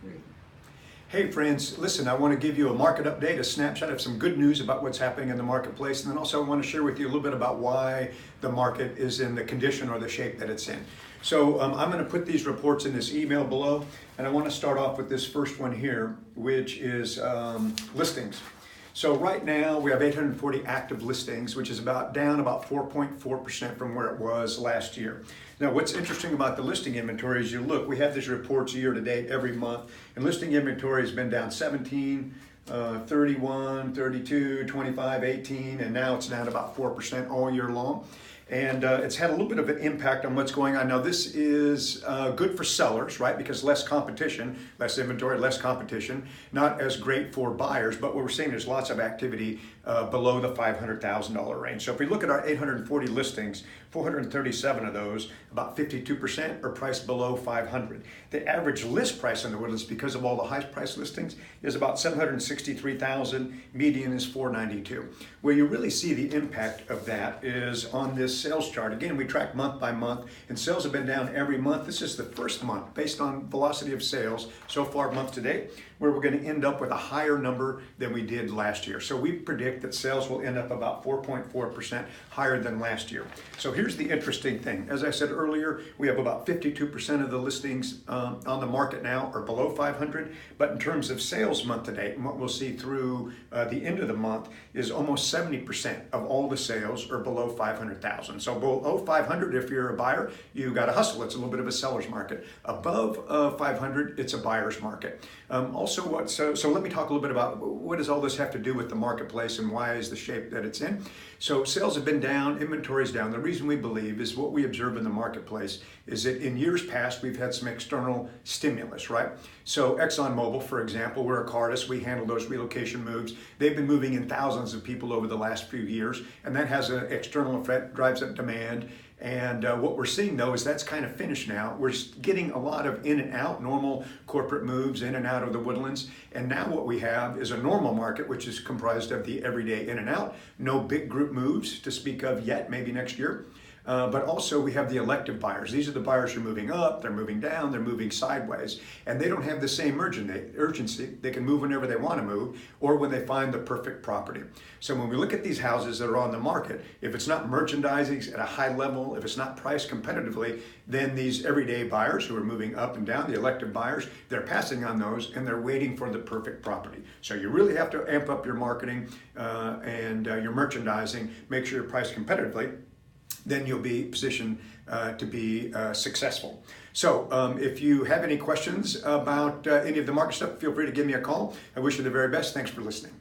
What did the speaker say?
Great. Hey friends, listen, I want to give you a market update, a snapshot of some good news about what's happening in the marketplace, and then also I want to share with you a little bit about why the market is in the condition or the shape that it's in. So I'm going to put these reports in this email below, and I want to start off with this first one here, which is listings. So right now we have 840 active listings, which is down about 4.4% from where it was last year. Now what's interesting about the listing inventory is you look, we have these reports year to date every month, and listing inventory has been down 17, 31, 32, 25, 18, and now it's down about 4% all year long. And it's had a little bit of an impact on what's going on. Now this is good for sellers, right? Because less competition, less inventory, less competition. Not as great for buyers, but what we're seeing is lots of activity below the $500,000 range. So if we look at our 840 listings, 437 of those, about 52% are priced below 500. The average list price in the Woodlands, because of all the high price listings, is about 763,000. Median is 492. Where you really see the impact of that is on this sales chart. Again, we track month by month, and sales have been down every month. This is the first month based on velocity of sales so far month to date, where we're going to end up with a higher number than we did last year. So we predict that sales will end up about 4.4% higher than last year. So here's the interesting thing. As I said earlier, we have about 52% of the listings on the market now are below 500, but in terms of sales month to date, and what we'll see through the end of the month is almost 70% of all the sales are below 500,000. So below 500, if you're a buyer, you got to hustle. It's a little bit of a seller's market. Above 500, it's a buyer's market. So let me talk a little bit about what does all this have to do with the marketplace and why is the shape that it's in. So sales have been down, inventory is down. The reason we believe is what we observe in the marketplace is that in years past we've had some external stimulus, right? So EXXON, for example, we're a Cardis, we handle those relocation moves. They've been moving in thousands of people over the last few years, and that has an external effect, drives up demand. And what we're seeing though is that's kind of finished now. We're getting a lot of in and out, normal corporate moves in and out of the Woodlands. And now what we have is a normal market, which is comprised of the everyday in and out. No big group moves to speak of yet, maybe next year. But also we have the elective buyers. These are the buyers who are moving up, they're moving down, they're moving sideways. And they don't have the same urgency. They can move whenever they want to move or when they find the perfect property. So when we look at these houses that are on the market, if it's not merchandising at a high level, if it's not priced competitively, then these everyday buyers who are moving up and down, the elective buyers, they're passing on those and they're waiting for the perfect property. So you really have to amp up your marketing and your merchandising, make sure you're priced competitively. Then you'll be positioned to be successful. So if you have any questions about any of the market stuff, feel free to give me a call. I wish you the very best. Thanks for listening.